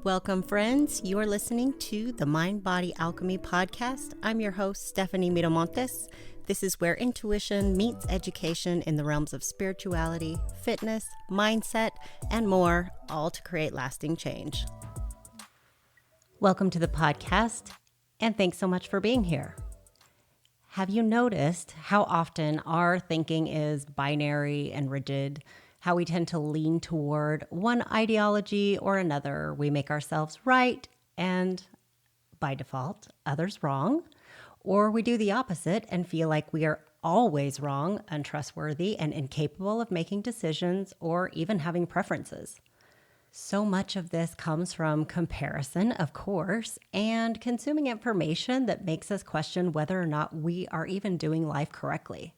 Welcome, friends. You are listening to the Mind Body Alchemy podcast. I'm your host, Stephanie Miramontes. This is where intuition meets education in the realms of spirituality, fitness, mindset, and more, all to create lasting change. Welcome to the podcast, and thanks so much for being here. Have you noticed how often our thinking is binary and rigid? How we tend to lean toward one ideology or another. We make ourselves right and, by default, others wrong. Or we do the opposite and feel like we are always wrong, untrustworthy, and incapable of making decisions or even having preferences. So much of this comes from comparison, of course, and consuming information that makes us question whether or not we are even doing life correctly.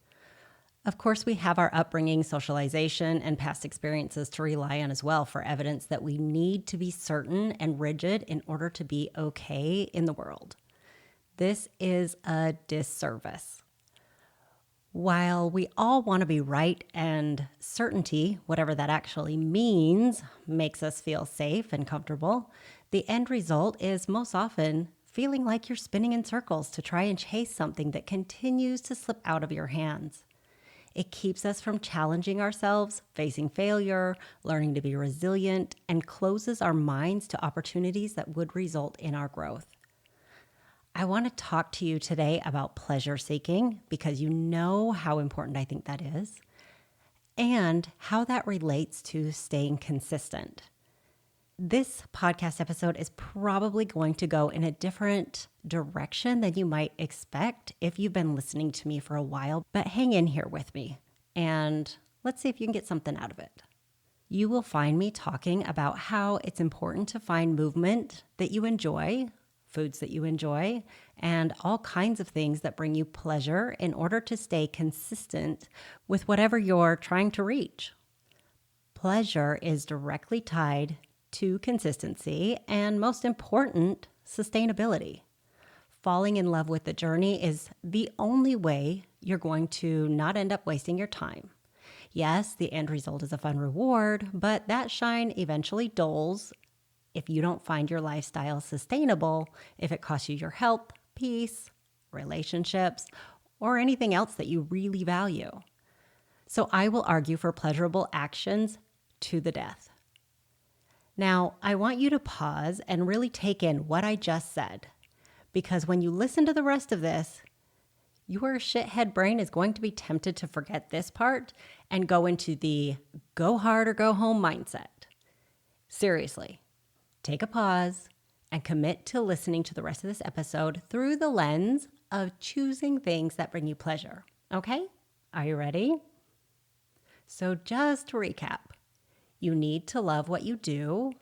Of course, we have our upbringing, socialization, and past experiences to rely on as well for evidence that we need to be certain and rigid in order to be okay in the world. This is a disservice. While we all want to be right and certainty, whatever that actually means, makes us feel safe and comfortable, the end result is most often feeling like you're spinning in circles to try and chase something that continues to slip out of your hands. It keeps us from challenging ourselves, facing failure, learning to be resilient, and closes our minds to opportunities that would result in our growth. I want to talk to you today about pleasure seeking because you know how important I think that is and how that relates to staying consistent. This podcast episode is probably going to go in a different direction than you might expect if you've been listening to me for a while, but hang in here with me and let's see if you can get something out of it. You will find me talking about how it's important to find movement that you enjoy, foods that you enjoy, and all kinds of things that bring you pleasure in order to stay consistent with whatever you're trying to reach. Pleasure is directly tied to consistency and, most important, sustainability. Falling in love with the journey is the only way you're going to not end up wasting your time. Yes, the end result is a fun reward, but that shine eventually dulls if you don't find your lifestyle sustainable, if it costs you your health, peace, relationships, or anything else that you really value. So I will argue for pleasurable actions to the death. Now, I want you to pause and really take in what I just said, because when you listen to the rest of this, your shithead brain is going to be tempted to forget this part and go into the go hard or go home mindset. Seriously, take a pause and commit to listening to the rest of this episode through the lens of choosing things that bring you pleasure. Okay? Are you ready? So just to recap. You need to love what you do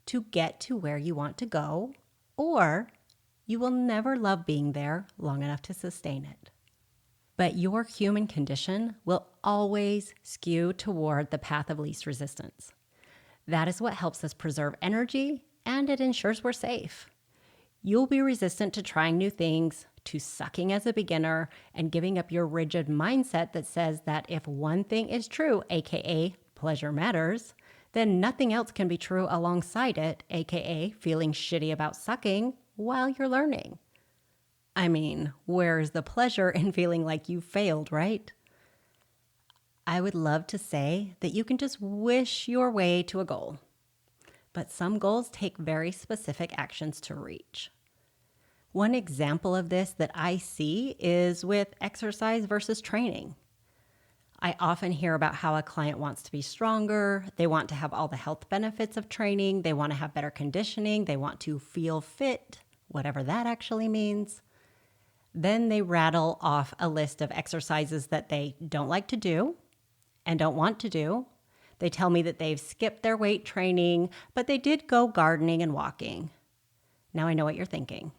to get to where you want to go, or you will never love being there long enough to sustain it. But your human condition will always skew toward the path of least resistance. That is what helps us preserve energy, and it ensures we're safe. You'll be resistant to trying new things, to sucking as a beginner, and giving up your rigid mindset that says that if one thing is true, aka pleasure matters, then nothing else can be true alongside it, aka feeling shitty about sucking while you're learning. I mean, where's the pleasure in feeling like you failed, right? I would love to say that you can just wish your way to a goal, but some goals take very specific actions to reach. One example of this that I see is with exercise versus training. I often hear about how a client wants to be stronger, they want to have all the health benefits of training, they want to have better conditioning, they want to feel fit, whatever that actually means. Then they rattle off a list of exercises that they don't like to do and don't want to do. They tell me that they've skipped their weight training, but they did go gardening and walking. Now I know what you're thinking.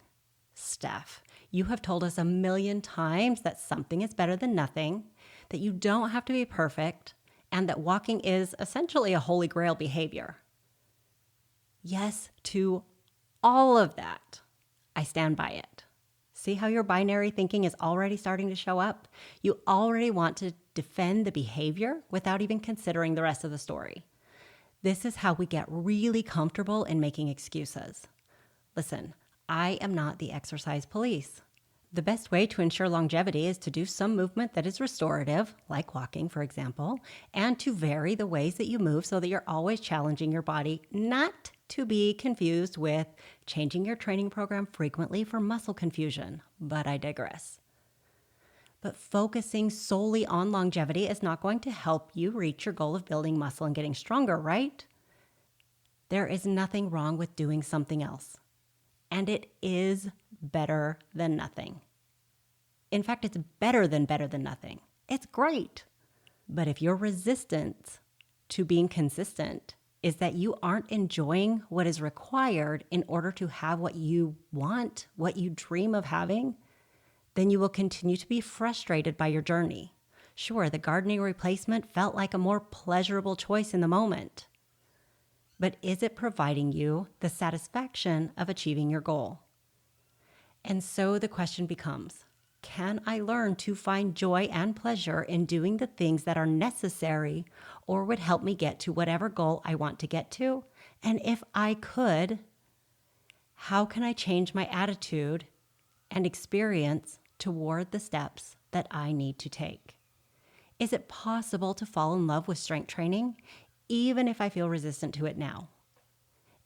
Steph, you have told us 1,000,000 times that something is better than nothing, that you don't have to be perfect, and that walking is essentially a holy grail behavior. Yes, to all of that, I stand by it. See how your binary thinking is already starting to show up? You already want to defend the behavior without even considering the rest of the story. This is how we get really comfortable in making excuses. Listen, I am not the exercise police. The best way to ensure longevity is to do some movement that is restorative, like walking, for example, and to vary the ways that you move so that you're always challenging your body, not to be confused with changing your training program frequently for muscle confusion. But I digress. But focusing solely on longevity is not going to help you reach your goal of building muscle and getting stronger, right? There is nothing wrong with doing something else. And it is better than nothing. In fact, it's better than nothing. It's great. But if your resistance to being consistent is that you aren't enjoying what is required in order to have what you want, what you dream of having, then you will continue to be frustrated by your journey. Sure, the gardening replacement felt like a more pleasurable choice in the moment. But is it providing you the satisfaction of achieving your goal? And so the question becomes, can I learn to find joy and pleasure in doing the things that are necessary or would help me get to whatever goal I want to get to? And if I could, how can I change my attitude and experience toward the steps that I need to take? Is it possible to fall in love with strength training, even if I feel resistant to it now?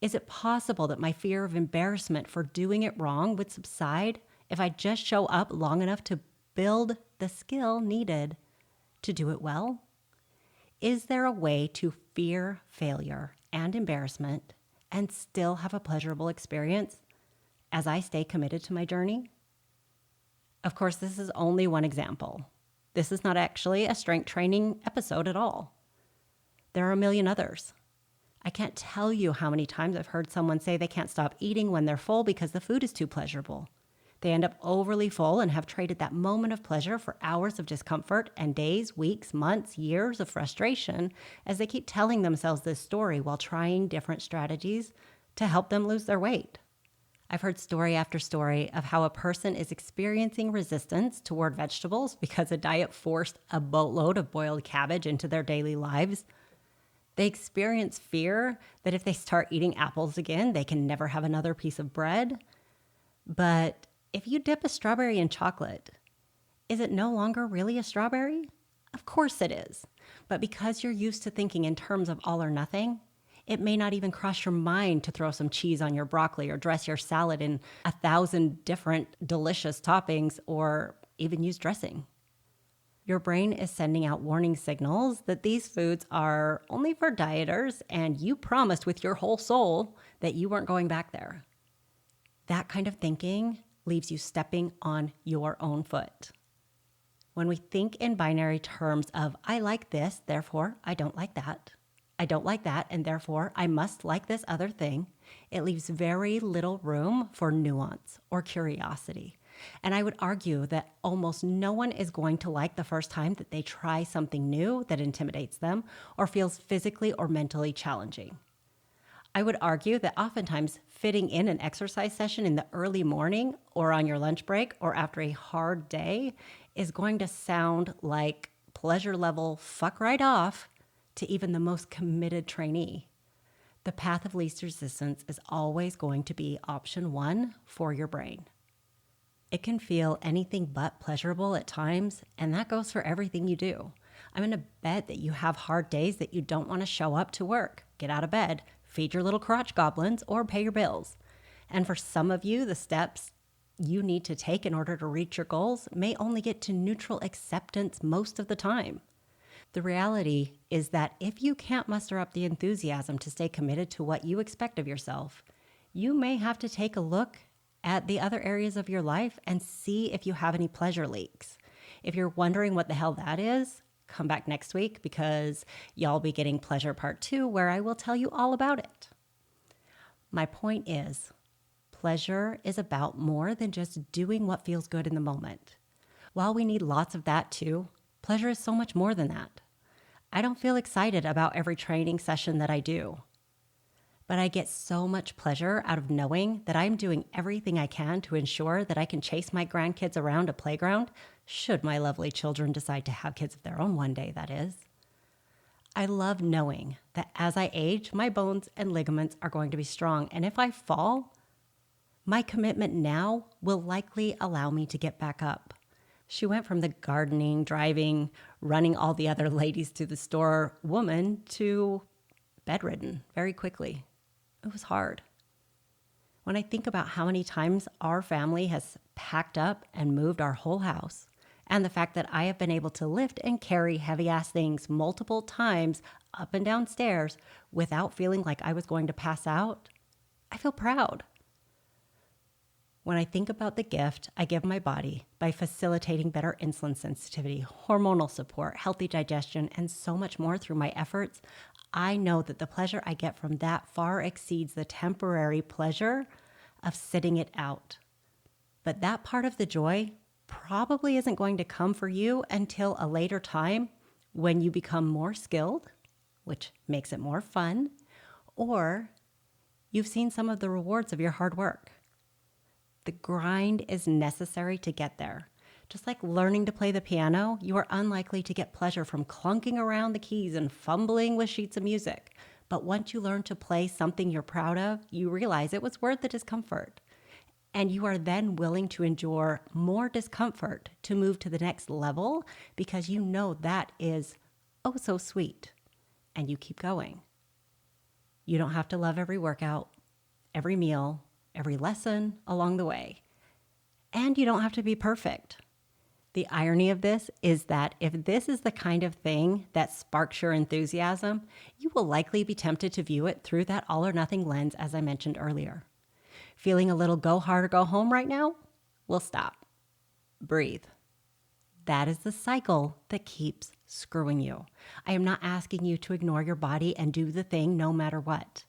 Is it possible that my fear of embarrassment for doing it wrong would subside if I just show up long enough to build the skill needed to do it well? Is there a way to fear failure and embarrassment and still have a pleasurable experience as I stay committed to my journey? Of course, this is only one example. This is not actually a strength training episode at all. There are a million others. I can't tell you how many times I've heard someone say they can't stop eating when they're full because the food is too pleasurable. They end up overly full and have traded that moment of pleasure for hours of discomfort and days, weeks, months, years of frustration as they keep telling themselves this story while trying different strategies to help them lose their weight. I've heard story after story of how a person is experiencing resistance toward vegetables because a diet forced a boatload of boiled cabbage into their daily lives. They experience fear that if they start eating apples again, they can never have another piece of bread. But if you dip a strawberry in chocolate, is it no longer really a strawberry? Of course it is. But because you're used to thinking in terms of all or nothing, it may not even cross your mind to throw some cheese on your broccoli or dress your salad in 1,000 different delicious toppings or even use dressing. Your brain is sending out warning signals that these foods are only for dieters, and you promised with your whole soul that you weren't going back there. That kind of thinking leaves you stepping on your own foot. When we think in binary terms of, I like this, therefore I don't like that. I don't like that, and therefore I must like this other thing, it leaves very little room for nuance or curiosity. And I would argue that almost no one is going to like the first time that they try something new that intimidates them or feels physically or mentally challenging. I would argue that oftentimes fitting in an exercise session in the early morning or on your lunch break or after a hard day is going to sound like pleasure level fuck right off to even the most committed trainee. The path of least resistance is always going to be option one for your brain. It can feel anything but pleasurable at times, and that goes for everything you do. I'm going to bet that you have hard days that you don't want to show up to work, get out of bed, feed your little crotch goblins, or pay your bills. And for some of you, the steps you need to take in order to reach your goals may only get to neutral acceptance most of the time. The reality is that if you can't muster up the enthusiasm to stay committed to what you expect of yourself, you may have to take a look at the other areas of your life and see if you have any pleasure leaks. If you're wondering what the hell that is, come back next week because y'all be getting pleasure part 2 where I will tell you all about it. My point is, pleasure is about more than just doing what feels good in the moment. While we need lots of that too, pleasure is so much more than that. I don't feel excited about every training session that I do, but I get so much pleasure out of knowing that I'm doing everything I can to ensure that I can chase my grandkids around a playground, should my lovely children decide to have kids of their own one day, that is. I love knowing that as I age, my bones and ligaments are going to be strong. And if I fall, my commitment now will likely allow me to get back up. She went from the gardening, driving, running all the other ladies to the store woman to bedridden very quickly. It was hard. When I think about how many times our family has packed up and moved our whole house, and the fact that I have been able to lift and carry heavy-ass things multiple times up and down stairs without feeling like I was going to pass out, I feel proud. When I think about the gift I give my body by facilitating better insulin sensitivity, hormonal support, healthy digestion, and so much more through my efforts, I know that the pleasure I get from that far exceeds the temporary pleasure of sitting it out. But that part of the joy probably isn't going to come for you until a later time when you become more skilled, which makes it more fun, or you've seen some of the rewards of your hard work. The grind is necessary to get there. Just like learning to play the piano, you are unlikely to get pleasure from clunking around the keys and fumbling with sheets of music. But once you learn to play something you're proud of, you realize it was worth the discomfort. And you are then willing to endure more discomfort to move to the next level because you know that is oh so sweet. And you keep going. You don't have to love every workout, every meal, every lesson along the way. And you don't have to be perfect. The irony of this is that if this is the kind of thing that sparks your enthusiasm, you will likely be tempted to view it through that all or nothing lens, as I mentioned earlier. Feeling a little go hard or go home right now? Well, stop. Breathe. That is the cycle that keeps screwing you. I am not asking you to ignore your body and do the thing no matter what.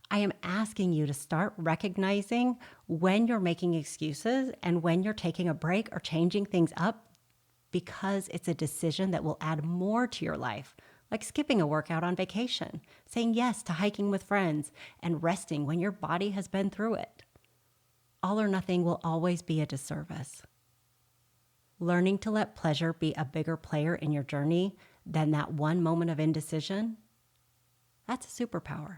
I am asking you to start recognizing when you're making excuses and when you're taking a break or changing things up because it's a decision that will add more to your life, like skipping a workout on vacation, saying yes to hiking with friends, and resting when your body has been through it. All or nothing will always be a disservice. Learning to let pleasure be a bigger player in your journey than that one moment of indecision, that's a superpower.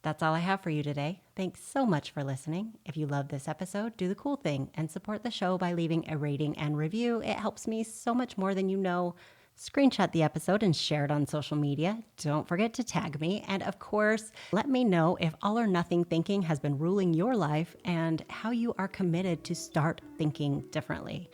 That's all I have for you today. Thanks so much for listening. If you love this episode, do the cool thing and support the show by leaving a rating and review. It helps me so much more than you know. Screenshot the episode and share it on social media. Don't forget to tag me. And of course, let me know if all or nothing thinking has been ruling your life and how you are committed to start thinking differently.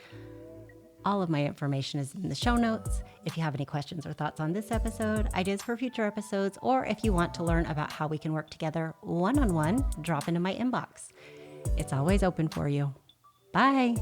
All of my information is in the show notes. If you have any questions or thoughts on this episode, ideas for future episodes, or if you want to learn about how we can work together one-on-one, drop into my inbox. It's always open for you. Bye.